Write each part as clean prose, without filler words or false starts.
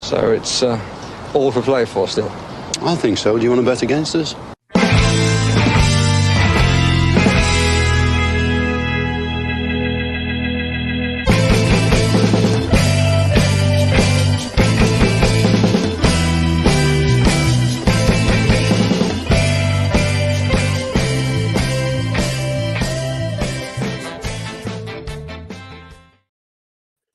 So it's all to play for still. I think so. Do you want to bet against us?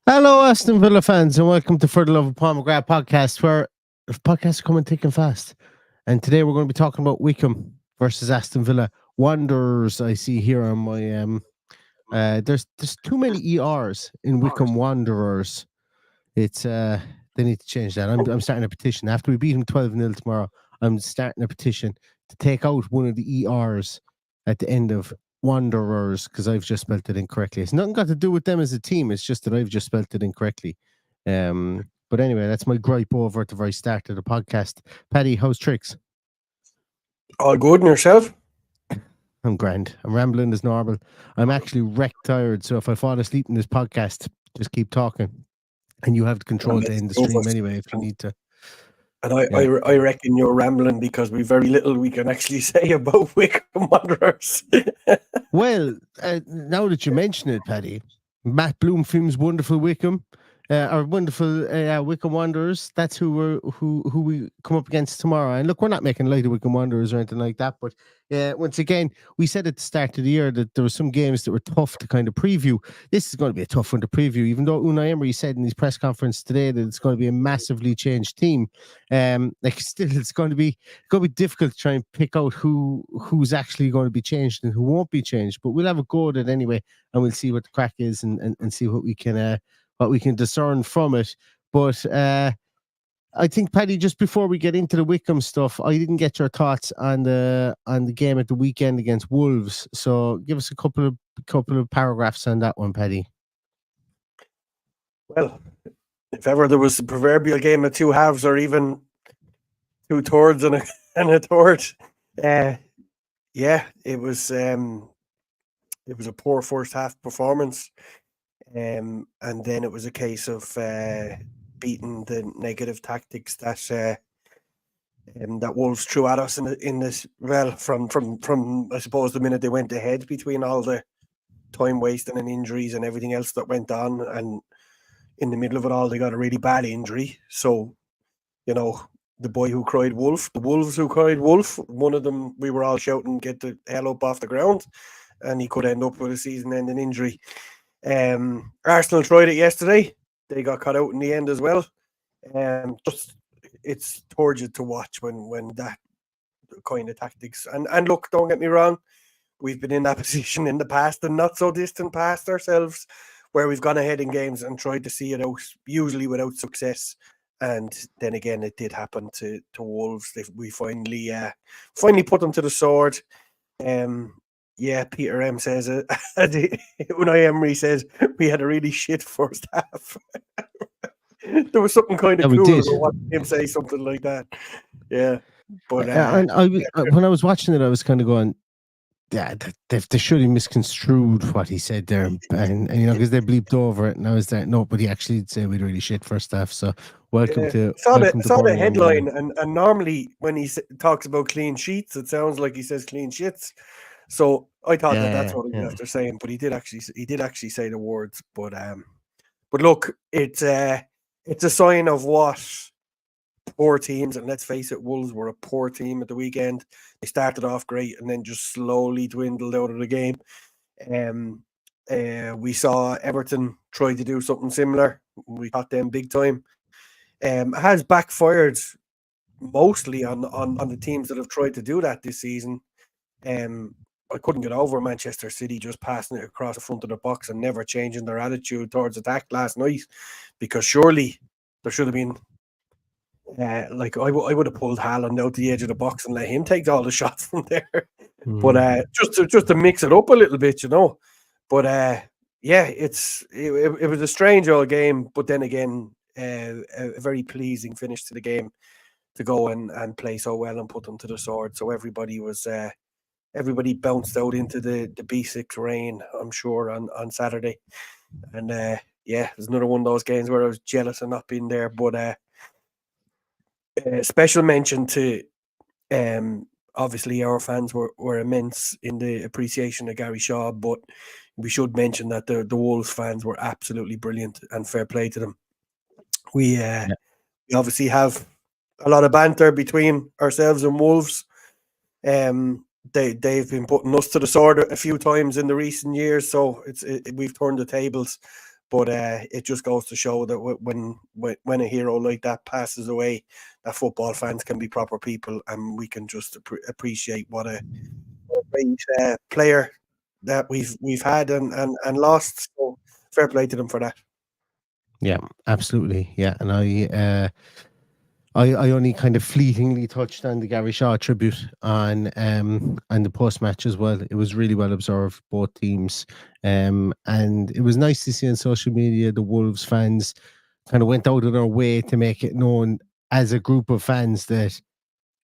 Hello, Aston Villa fans, and welcome to For the Love of Paul McGrath podcast, where podcasts are coming thick and fast. And today we're going to be talking about Wycombe versus Aston Villa Wanderers. I see here on my there's too many ERs in Wycombe Wanderers. It's they need to change that. I'm starting a petition after we beat them 12-0 tomorrow. I'm starting a petition to take out one of the ERs at the end of Wanderers, because I've just spelt it incorrectly. It's nothing got to do with them as a team. It's just that I've just spelt it incorrectly. But anyway, that's my gripe over at the very start of the podcast. Paddy, how's tricks? All good, and yourself? I'm grand. I'm rambling as normal. I'm actually wrecked tired, so if I fall asleep in this podcast, just keep talking. And you have the control to end the stream anyway if you need to. And I reckon you're rambling because we've very little we can actually say about Wycombe Wanderers. Well, now that you mention it, Paddy, Matt Bloomfield's wonderful Wycombe, Wycombe Wanderers. That's who we come up against tomorrow. And look, we're not making light of Wycombe Wanderers or anything like that. But once again, we said at the start of the year that there were some games that were tough to kind of preview. This is going to be a tough one to preview, even though Unai Emery said in his press conference today that it's going to be a massively changed team. Still, it's going to be difficult to try and pick out who's actually going to be changed and who won't be changed. But we'll have a go at it anyway, and we'll see what the crack is and see what we can discern from it. But I think, Paddy, just before we get into the Wycombe stuff, I didn't get your thoughts on the game at the weekend against Wolves. So give us a couple of paragraphs on that one, Paddy. Well, if ever there was a proverbial game of two halves, or even two thirds and a third, it was a poor first half performance. And then it was a case of beating the negative tactics that Wolves threw at us in this. Well, from I suppose the minute they went ahead, between all the time wasting and injuries and everything else that went on, and in the middle of it all, they got a really bad injury. So, the boy who cried wolf, the Wolves who cried wolf. One of them, we were all shouting, "Get the hell up off the ground," and he could end up with a season-ending injury. Arsenal tried it yesterday. They got cut out in the end as well. It's turgid to watch when that kind of tactics. And look, don't get me wrong, we've been in that position in the past, and not so distant past ourselves, where we've gone ahead in games and tried to see it out, usually without success. And then again, it did happen to Wolves. We finally put them to the sword. Peter M says it. Unai Emery says we had a really shit first half. There was something kind of cool about watching him say something like that. Yeah, but when I was watching it, I was kind of going, "Yeah, they should have misconstrued what he said there," and because they bleeped over it, and I was there. No, but he actually did say we had a really shit first half. So welcome to saw the headline, and normally when he talks about clean sheets, it sounds like he says clean shits. So I thought that's what he was after saying, but he did actually say the words. But look, it's a sign of what poor teams, and let's face it, Wolves were a poor team at the weekend. They started off great and then just slowly dwindled out of the game. We saw Everton try to do something similar. We caught them big time. It has backfired mostly on the teams that have tried to do that this season. I couldn't get over Manchester City just passing it across the front of the box and never changing their attitude towards attack last night, because surely there should have been I would have pulled Haaland out the edge of the box and let him take all the shots from there. But just to mix it up a little bit, But it was a strange old game, but then again, a very pleasing finish to the game to go and play so well and put them to the sword. So everybody bounced out into the B6 rain, I'm sure, on Saturday. And it was another one of those games where I was jealous of not being there. But Special mention to obviously our fans were immense in the appreciation of Gary Shaw, but we should mention that the Wolves fans were absolutely brilliant, and fair play to them. We obviously have a lot of banter between ourselves and Wolves. They've been putting us to the sword a few times in the recent years, so we've turned the tables. But it just goes to show that when a hero like that passes away, that football fans can be proper people, and we can just appreciate what a great player that we've had and lost. So fair play to them for that. Yeah, absolutely. Yeah, and I only kind of fleetingly touched on the Gary Shaw tribute on the post match as well. It was really well observed, both teams, and it was nice to see on social media the Wolves fans kind of went out of their way to make it known as a group of fans that,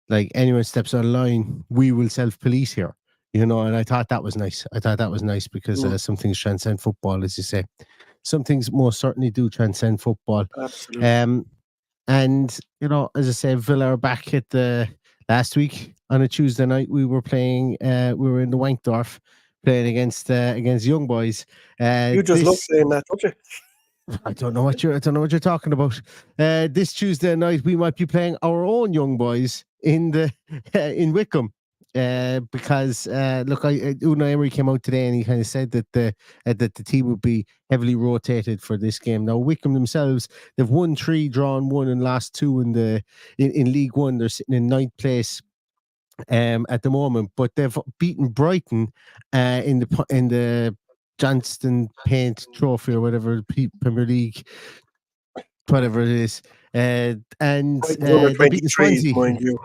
like, anyone steps on line, we will self-police here. And I thought that was nice. Because some things transcend football, as you say. Some things most certainly do transcend football. Absolutely. And as I said, Villa are back at the last week on a Tuesday night. We were playing. We were in the Wankdorf playing against Young Boys. You just love saying that, don't you? I don't know what you're talking about. This Tuesday night we might be playing our own Young Boys in Wycombe. Because look, Unai Emery came out today and he kind of said that the team would be heavily rotated for this game. Now Wycombe themselves, they've won 3, drawn 1, and lost 2 in League One. They're sitting in 9th place at the moment, but they've beaten Brighton in the Johnston Paint Trophy or whatever, Premier League, whatever it is, and under they beat Swansea. Mind you.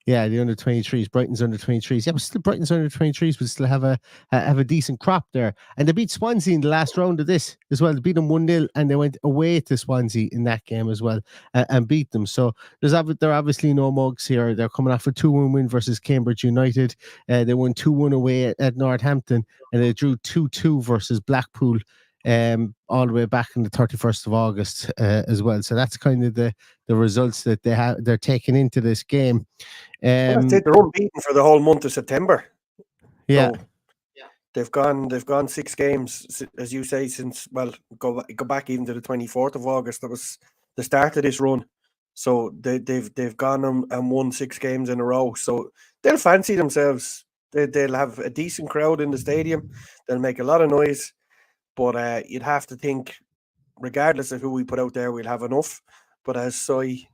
Yeah, the under 23s, Brighton's under 23s. Yeah, but still, Brighton's under 23s would still have a decent crop there. And they beat Swansea in the last round of this as well. They beat them 1-0, and they went away to Swansea in that game as well and beat them. So there are obviously no mugs here. They're coming off a 2-1 win versus Cambridge United. They won 2-1 away at Northampton, and they drew 2-2 versus Blackpool all the way back on the 31st of August as well. So that's kind of the results that they're taking into this game. They're unbeaten for the whole month of September. Yeah. So they've gone 6 games, as you say, since go back even to the 24th of August. That was the start of this run. So they've gone and won 6 games in a row. So they'll fancy themselves. They'll have a decent crowd in the stadium. They'll make a lot of noise. But you'd have to think, regardless of who we put out there, we'll have enough. But as Soy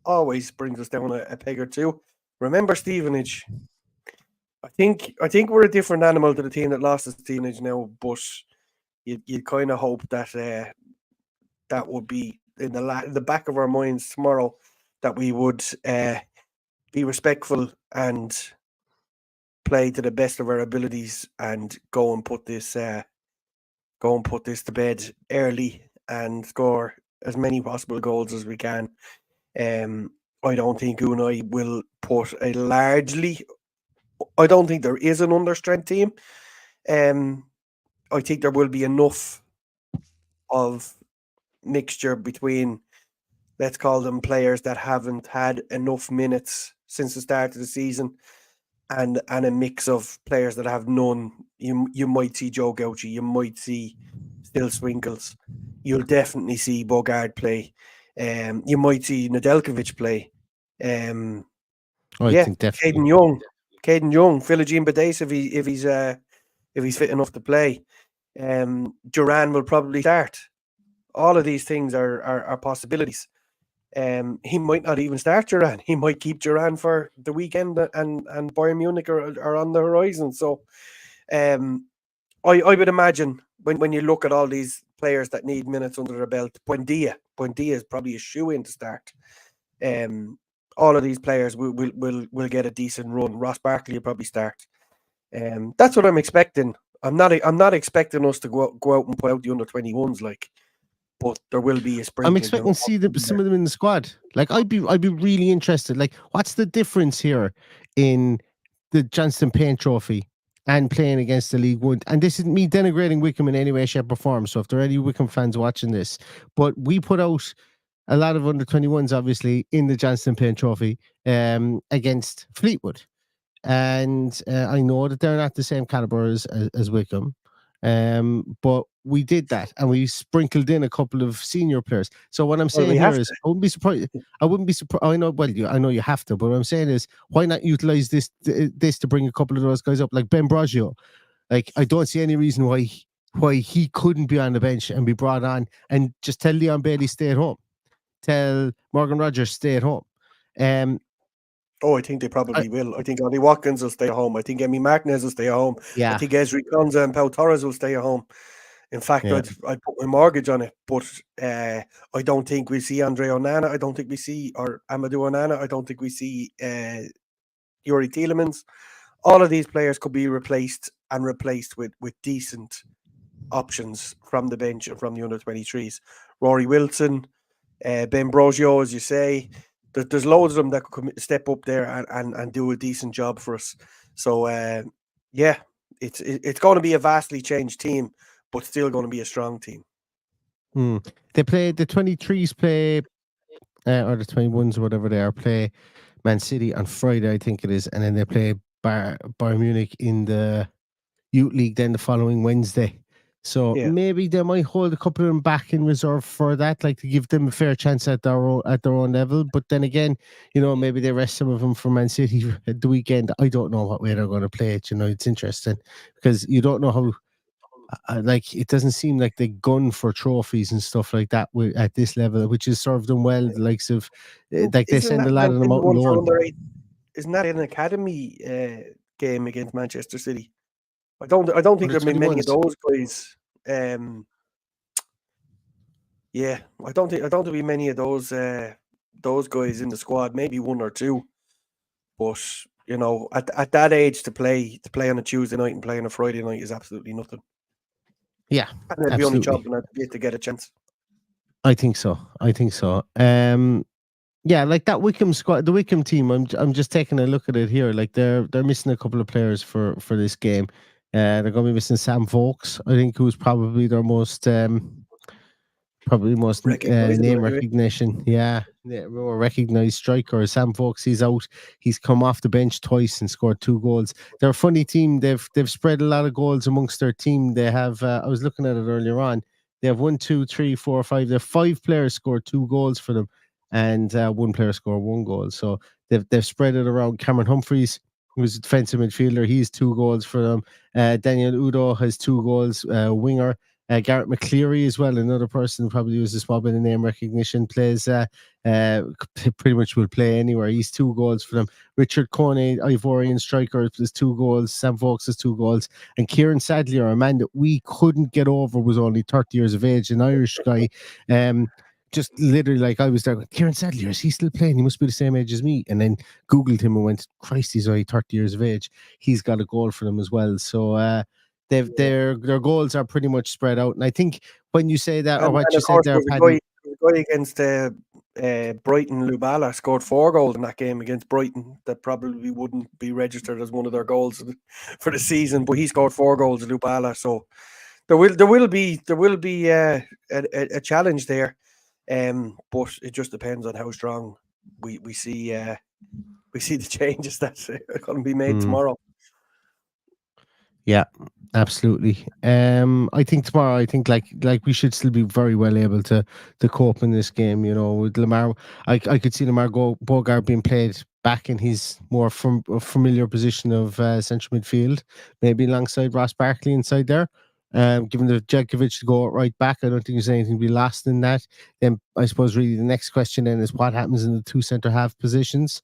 always brings us down a peg or two. Remember Stevenage. I think we're a different animal to the team that lost to Stevenage now, but you kind of hope that that would be in the back of our minds tomorrow, that we would be respectful and play to the best of our abilities and go and put this to bed early and score as many possible goals as we can. I don't think Unai will put I don't think there is an understrength team. I think there will be enough of mixture between, let's call them, players that haven't had enough minutes since the start of the season, and a mix of players that have none. You might see Joe Gauchi, you might see Still Swinkles, you'll definitely see Bogard play. You might see Nedeljkovic play. I think definitely Caden Young, Philogene Badace if he's fit enough to play. Duran will probably start. All of these things are possibilities. He might not even start Duran. He might keep Duran for the weekend, and Bayern Munich are on the horizon. So I would imagine when you look at all these players that need minutes under their belt, Buendia is probably a shoe-in to start. All of these players will get a decent run. Ross Barkley will probably start. That's what I'm expecting. I'm not expecting us to go out and put out the under-21s, but there will be a sprint. I'm expecting to see some of them in the squad. I'd be really interested. What's the difference here in the Johnston Paint Trophy and playing against the League One? And this isn't me denigrating Wycombe in any way, shape, or form. So if there are any Wycombe fans watching this, but we put out a lot of under-21s, obviously, in the Johnston Payne Trophy against Fleetwood. And I know that they're not the same caliber as Wycombe, but we did that, and we sprinkled in a couple of senior players. So what I'm saying here is, I wouldn't be surprised. I wouldn't be surprised. I know, well, I know you have to, but what I'm saying is, why not utilize this to bring a couple of those guys up, like Ben Brogio? Like, I don't see any reason why he couldn't be on the bench and be brought on, and just tell Leon Bailey stay at home, tell Morgan Rogers stay at home. I think they probably will. I think Ollie Watkins will stay at home. I think Emmy Martinez will stay at home. Yeah. I think Esri Konza and Pau Torres will stay at home. In fact, I'd put my mortgage on it. But I don't think we see Andre Onana. I don't think we see, or Amadou Onana. I don't think we see Yuri Tielemans. All of these players could be replaced with decent options from the bench and from the under-23s. Rory Wilson, Ben Brogio, as you say. There's loads of them that could step up there and do a decent job for us. So, it's going to be a vastly changed team, but still going to be a strong team. They play, the 23s play, or the 21s or whatever they are, play Man City on Friday, I think it is. And then they play Bayern Munich in the Youth League then the following Wednesday. So maybe they might hold a couple of them back in reserve for that, like to give them a fair chance at their own level. But then again, maybe they rest some of them for Man City at the weekend. I don't know what way they're going to play it. It's interesting because you don't know how. It doesn't seem like they gun for trophies and stuff like that at this level, which has served them well. The likes of they send a lot of them out on loan. Isn't that an academy game against Manchester City? I don't think there've been many of those guys. I don't think there'll be many of those guys in the squad. Maybe one or two, but at that age to play on a Tuesday night and play on a Friday night is absolutely nothing. Yeah, and they'd be only chopping at the bit to get a chance. I think so. Yeah, like that Wycombe squad, the Wycombe team. I'm just taking a look at it here. Like they're missing a couple of players for this game. They're going to be missing Sam Vokes, I think, who's probably their most name recognition. More recognized striker. Sam Vokes, he's out. He's come off the bench twice and scored 2 goals. They're a funny team. They've spread a lot of goals amongst their team. They have. I was looking at it earlier on. They have 1, 2, 3, 4, 5. They have 5 players scored 2 goals for them, and 1 player scored 1 goal. So they've spread it around. Cameron Humphreys, who's a defensive midfielder, he's 2 goals for them. Daniel Udo has 2 goals. Winger Garrett McCleary as well, another person who probably uses a small bit of name recognition, plays pretty much will play anywhere. He's 2 goals for them. Richard Coney, Ivorian striker, has 2 goals. Sam Vokes has 2 goals. And Kieran Sadlier, a man that we couldn't get over, was only 30 years of age, an Irish guy. Just literally, like, I was there, Kieran Sadlier, is he still playing? He must be the same age as me. And then Googled him and went, Christ, he's only 30 years of age. He's got a goal for them as well. So their goals are pretty much spread out. And I think when you say that, or what you said there, Paddy, the guy against Brighton, Lubala, scored 4 goals in that game against Brighton. That probably wouldn't be registered as one of their goals for the season, but he scored 4 goals, Lubala. So there will be a challenge there. But it just depends on how strong we see the changes that are going to be made tomorrow. Yeah, absolutely. I think tomorrow, like we should still be very well able to cope in this game. With Lamar, I could see Lamar Bogart being played back in his more familiar position of central midfield, maybe alongside Ross Barkley inside there. Given the Djekovic to go right back, I don't think there's anything to be lost in that. Then I suppose really the next question then is what happens in the 2 centre half positions.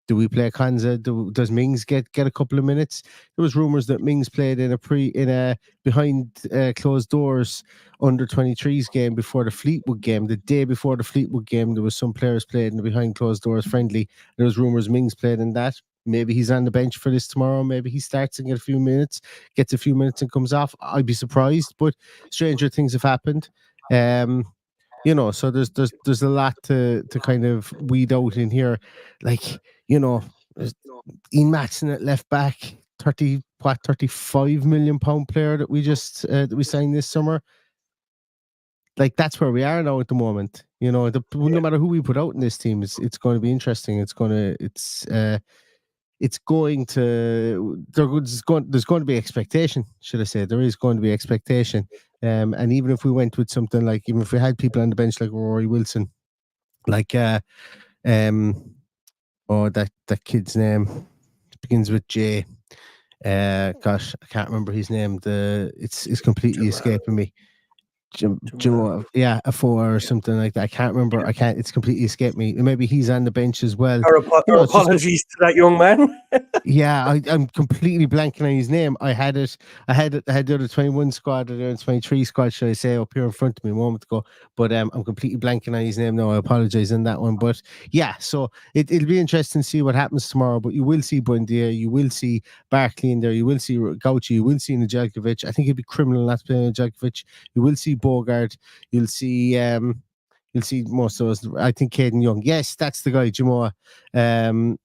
Do we play Konza? Does Mings get a couple of minutes? There was rumours that Mings played in a behind closed doors under 23s game before the Fleetwood game. The day before the Fleetwood game, there was some players played in the behind closed doors friendly. There was rumours Mings played in that. Maybe he's on the bench for this tomorrow. Maybe he starts and gets a few minutes and comes off. I'd be surprised, but stranger things have happened. So there's a lot to kind of weed out in here. Like, there's Ian Matson at left back, 35 million pound player that we just that we signed this summer. Like, that's where we are now at the moment. No matter who we put out in this team, it's going to be interesting. There's going to be expectation, should I say? There is going to be expectation. And even if we went with something like, even if we had people on the bench like Rory Wilson, like that kid's name begins with J. Gosh, I can't remember his name. It's completely escaping me. A 4 or something like that. I can't remember. It's completely escaped me. Maybe he's on the bench as well. Apologies to that young man. Yeah, I'm completely blanking on his name. I had the other 21 squad or the 23 squad, should I say, up here in front of me a moment ago. But I'm completely blanking on his name now. I apologize on that one. But yeah, so it'll be interesting to see what happens tomorrow. But you will see Buendia, you will see Barkley in there, you will see Gauci, you will see Nedeljkovic. I think it'd be criminal not to play Nedeljkovic. You will see Bogard, you'll see most of those. I think Caden Young. Yes, that's the guy, Jamoa. You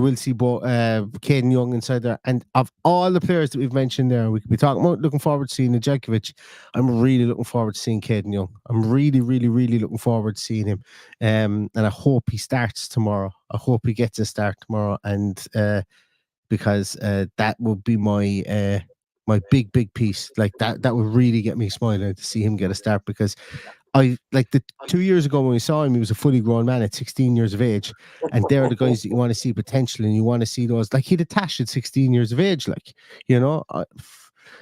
will see Caden Young inside there. And of all the players that we've mentioned there, we could be talking about looking forward to seeing Nedeljkovic. I'm really looking forward to seeing Caden Young. I'm really, really, really looking forward to seeing him. And I hope he starts tomorrow. I hope he gets a start tomorrow. And because that would be my big piece. Like that would really get me smiling to see him get a start, because I like the 2 years ago when we saw him, he was a fully grown man at 16 years of age, and they're the guys that you want to see potential, and you want to see those, like he'd attached at 16 years of age, like,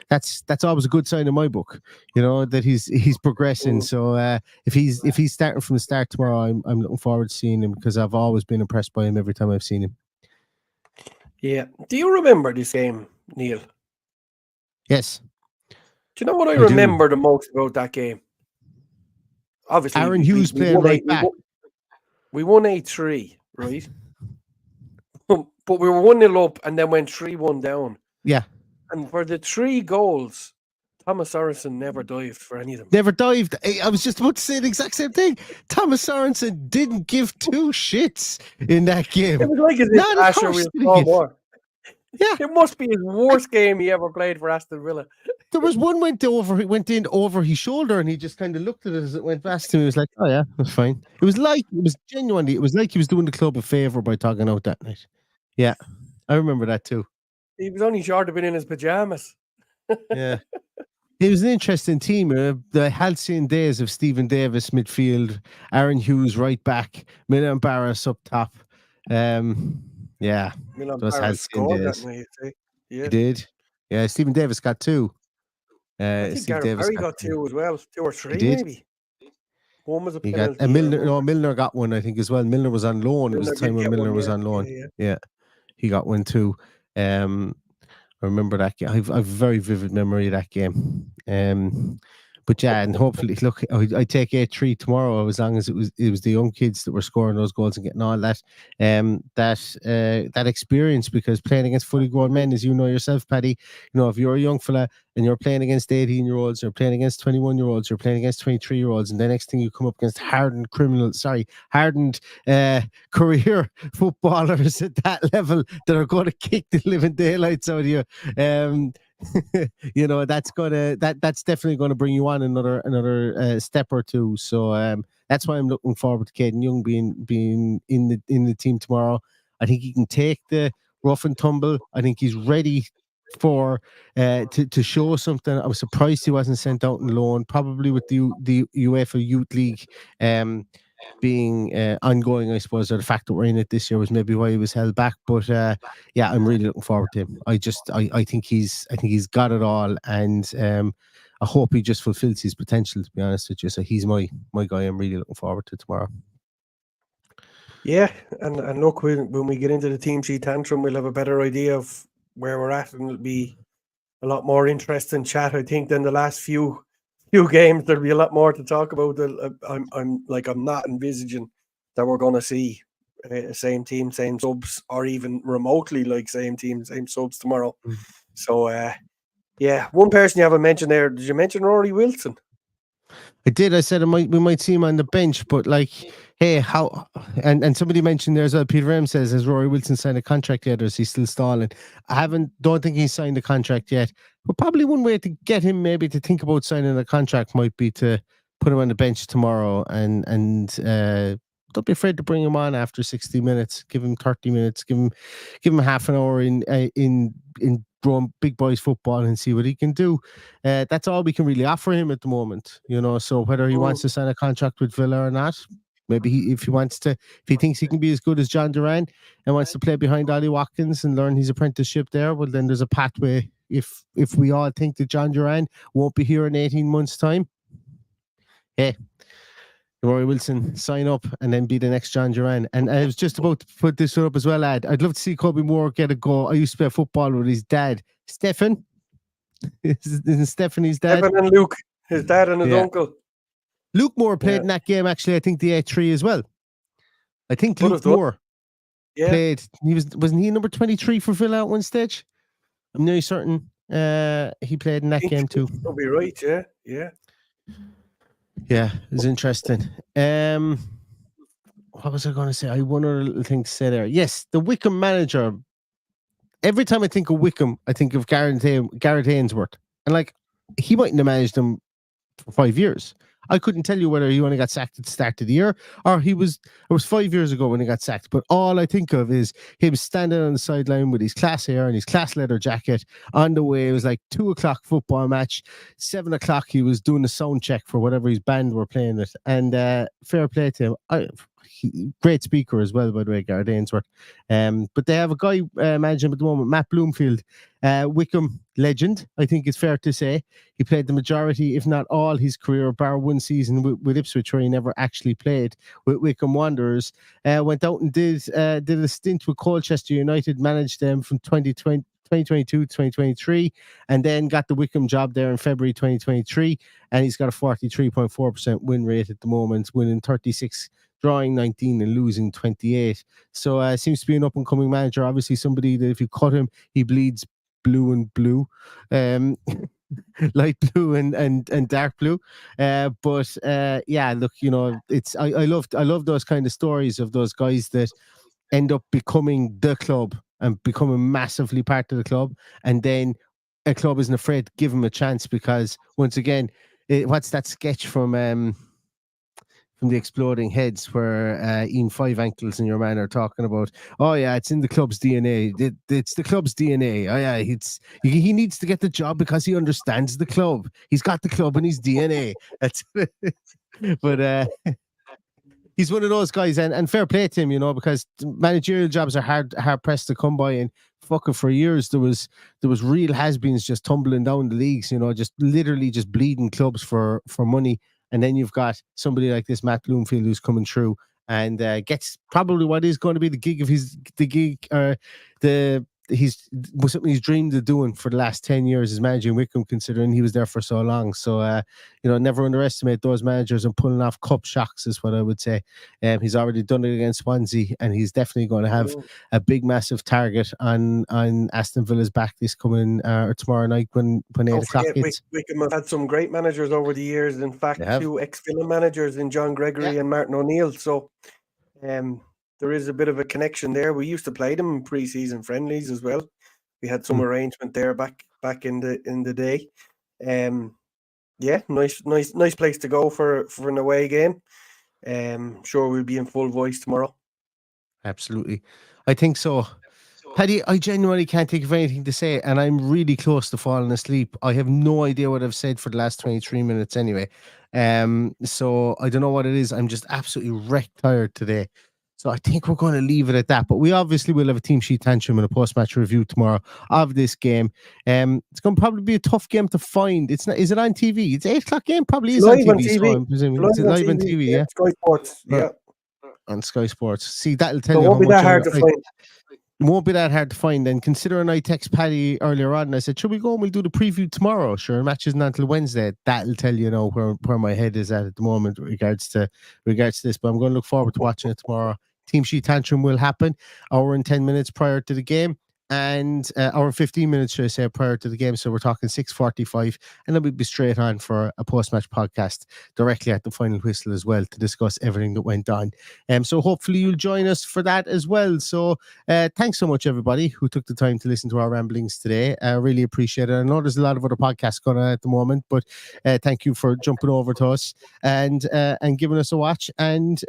that's always a good sign in my book, that he's progressing. So if he's starting from the start tomorrow, I'm looking forward to seeing him, because I've always been impressed by him every time I've seen him. Yeah. Do you remember this game, Neil? Yes. Do you know what I remember the most about that game? Obviously, Aaron Hughes playing right back. We won 8-3, right? But we were 1-0 up and then went 3-1 down. Yeah. And for the 3 goals, Thomas Sorensen never dived for any of them. Never dived. I was just about to say the exact same thing. Thomas Sorensen didn't give 2 shits in that game. It was like as if Asher was more. Yeah, it must be his worst game he ever played for Aston Villa. There was one went in over his shoulder, and he just kind of looked at it as it went past him. He was like, "Oh yeah, that's fine." It was like he was doing the club a favor by talking out that night. Yeah, I remember that too. He was only short of being in his pajamas. Yeah, it was an interesting team. The halcyon days of Stephen Davis midfield, Aaron Hughes right back, Milan Barras up top. Yeah, Milan scored that night. Yeah. He did. Yeah, Stephen Davis got 2. I think Gareth Barry got 2 as well, 2 or 3 maybe. One was a penalty. Milner got 1, I think, as well. Milner was on loan. It was the time when Milner was on loan. Yeah, he got 1 too. I remember that game. I've a very vivid memory of that game. But yeah, and hopefully, look, I take 8-3 tomorrow, as long as it was the young kids that were scoring those goals and getting all that, that experience. Because playing against fully grown men, as you know yourself, Paddy, if you're a young fella and you're playing against 18-year-olds, you're playing against 21-year-olds, you're playing against 23-year-olds, and the next thing you come up against hardened career footballers at that level that are going to kick the living daylights out of you. That's definitely going to bring you on another step or two. So that's why I'm looking forward to Caden Young being in the team tomorrow. I think he can take the rough and tumble. I think he's ready for to show something. I was surprised he wasn't sent out on loan, probably with the UEFA Youth League being ongoing, I suppose, or the fact that we're in it this year was maybe why he was held back. But yeah, I'm really looking forward to him. I think he's got it all, and I hope he just fulfills his potential, to be honest with you. So he's my guy. I'm really looking forward to tomorrow. Yeah, and look, when we get into the team sheet tantrum, we'll have a better idea of where we're at, and it'll be a lot more interesting chat, I think, than the last few games. There'll be a lot more to talk about. I'm not envisaging that we're going to see same team, same subs, or even remotely like same team, same subs tomorrow. So yeah, one person you haven't mentioned there. Did you mention Rory Wilson? I did. I said we might see him on the bench, but like, hey, how? And somebody mentioned there as well. Peter M says, has Rory Wilson signed a contract yet, or is he still stalling? Don't think he's signed a contract yet. But probably one way to get him maybe to think about signing a contract might be to put him on the bench tomorrow, and don't be afraid to bring him on after 60 minutes. Give him 30 minutes. Give him half an hour in growing big boys football and see what he can do. That's all we can really offer him at the moment, you know. So whether he wants to sign a contract with Villa or not, maybe if he thinks he can be as good as John Duran and wants to play behind Ollie Watkins and learn his apprenticeship there, well, then there's a pathway. If we all think that John Duran won't be here in 18 months' time, hey, Rory Wilson, sign up and then be the next John Duran. And I was just about to put this one up as well, lad. I'd love to see Kobe Moore get a go. I used to play football with his dad, Stefan. Isn't Stefan his dad? Stefan and Luke, his dad and his uncle. Luke Moore played in that game, actually. I think the A3 as well. I think Luke Moore played. Wasn't he number 23 for Villa at one stage? I'm nearly certain he played in that game too. You'll be right, yeah. Yeah, it was interesting. What was I going to say? I had one other little thing to say there. Yes, the Wycombe manager. Every time I think of Wycombe, I think of Gareth Ainsworth. And like, he mightn't have managed them for 5 years. I couldn't tell you whether he only got sacked at the start of the year or it was 5 years ago when he got sacked. But all I think of is him standing on the sideline with his class hair and his class leather jacket on the way. It was like 2:00 football match. 7:00 he was doing the sound check for whatever his band were playing it. And fair play to him. Great speaker as well, by the way, Gareth Ainsworth. But they have a guy managing at the moment, Matt Bloomfield, Wycombe legend, I think it's fair to say. He played the majority, if not all, his career, bar one season with Ipswich, where he never actually played with Wycombe Wanderers. Went out and did a stint with Colchester United, managed them from 2022 to 2023, and then got the Wycombe job there in February 2023. And he's got a 43.4% win rate at the moment, winning 36, drawing 19 and losing 28. So seems to be an up-and-coming manager. Obviously somebody that if you cut him, he bleeds blue and blue, light blue and dark blue. But look, you know, it's I love those kind of stories of those guys that end up becoming the club and becoming massively part of the club, and then a club isn't afraid to give him a chance because once again, what's that sketch from the Exploding Heads where Ian Five Ankles and your man are talking about, oh yeah, it's in the club's DNA. It's the club's DNA. Oh yeah, he needs to get the job because he understands the club. He's got the club in his DNA. That's but he's one of those guys, and fair play to him, you know, because managerial jobs are hard pressed to come by, and fucking for years there was real has-beens just tumbling down the leagues, you know, just literally just bleeding clubs for money. And then you've got somebody like this, Matt Bloomfield, who's coming through and gets probably what is going to be the gig was something he's dreamed of doing for the last 10 years is managing Wycombe, considering he was there for so long. So, you know, never underestimate those managers and pulling off cup shocks is what I would say. He's already done it against Swansea, and he's definitely going to have a big, massive target on Aston Villa's back this coming or tomorrow night when 8:00 hits. Wycombe have had some great managers over the years. In fact, 2 ex-Villa managers in John Gregory and Martin O'Neill. So, there is a bit of a connection there. We used to play them in pre-season friendlies as well. We had some arrangement there back in the day. Nice place to go for an away game. Sure we'll be in full voice tomorrow. Absolutely. I think so. Paddy, I genuinely can't think of anything to say, and I'm really close to falling asleep. I have no idea what I've said for the last 23 minutes anyway. So I don't know what it is. I'm just absolutely wrecked tired today. So I think we're going to leave it at that. But we obviously will have a team sheet tantrum and a post-match review tomorrow of this game. It's going to probably be a tough game to find. It's not. Is it on TV? It's 8:00 game. Probably is live on TV. So I'm presuming it's live on TV. Yeah, Sky Sports. Yeah, on Sky Sports. See, that'll tell you. It won't be that hard to find. It won't be that hard to find. And considering I text Paddy earlier on and I said, should we go and we'll do the preview tomorrow? Sure, match isn't until Wednesday. That'll tell you know where my head is at the moment regards to this. But I'm going to look forward to watching it tomorrow. Team sheet tantrum will happen hour and 10 minutes prior to the game. and hour and 15 minutes, should I say, prior to the game. So we're talking 6:45, and then we'll be straight on for a post-match podcast directly at the final whistle as well to discuss everything that went on. So hopefully you'll join us for that as well. So thanks so much, everybody who took the time to listen to our ramblings today. I really appreciate it. I know there's a lot of other podcasts going on at the moment, but thank you for jumping over to us and giving us a watch, and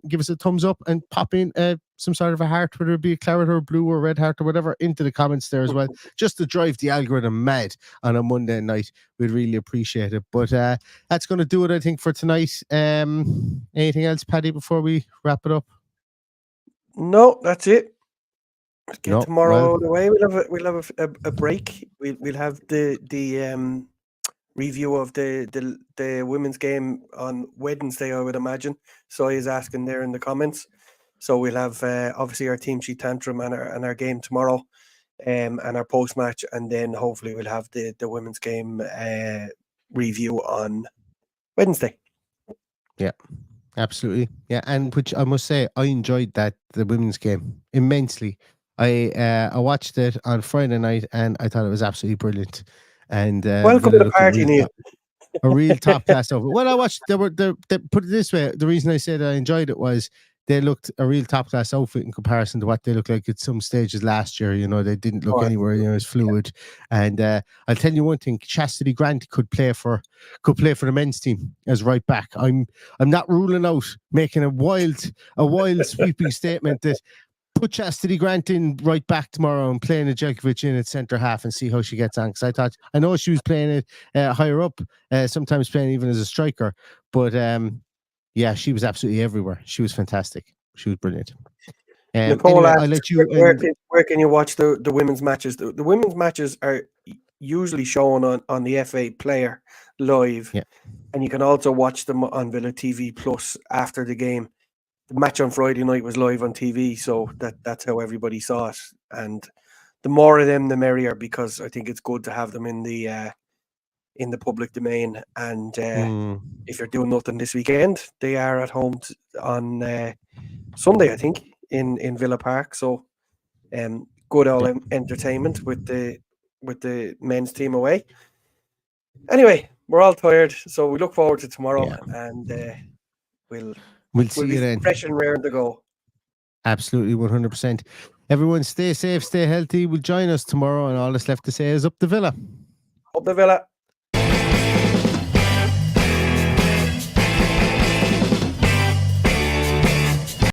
give us a thumbs up and pop in some sort of a heart, whether it be a claret or blue or red heart or whatever, into the comments there as well, just to drive the algorithm mad on a Monday night. We'd really appreciate it. But that's going to do it, I think, for tonight. Anything else, Paddy, before we wrap it up? No, that's it. Let's get tomorrow well, out of the way. We'll have a break. We'll have the review of the women's game on Wednesday, I would imagine. So he's asking there in the comments. So we'll have obviously our team sheet tantrum and our game tomorrow, and our post match, and then hopefully we'll have the women's game review on Wednesday. Yeah, absolutely. Yeah, and which I must say, I enjoyed the women's game immensely. I watched it on Friday night, and I thought it was absolutely brilliant. And welcome to the party, Neil. A real top class over. Well, I watched. They put it this way. The reason I said I enjoyed it was they looked a real top class outfit in comparison to what they looked like at some stages last year. You know, they didn't look anywhere. You know, as fluid. And I'll tell you one thing: Chastity Grant could play for the men's team as right back. I'm not ruling out making a wild sweeping statement that put Chastity Grant in right back tomorrow and playing Djokovic in at centre half and see how she gets on. Because I know she was playing it higher up, sometimes playing even as a striker, but yeah, she was absolutely everywhere. She was fantastic. She was brilliant. Nicole, anyway, I'll let you. Where can you watch the women's matches? The women's matches are usually shown on the FA Player live, and you can also watch them on Villa TV Plus after the game. The match on Friday night was live on TV, so that's how everybody saw it. And the more of them, the merrier, because I think it's good to have them in the public domain. And if you're doing nothing this weekend, they are at home on Sunday, I think, in Villa Park. So good old entertainment with the men's team away. Anyway, we're all tired, so we look forward to tomorrow, and we'll see you then. Fresh and raring to go. Absolutely, 100%. Everyone, stay safe, stay healthy. Will join us tomorrow, and all that's left to say is up the Villa. Up the Villa.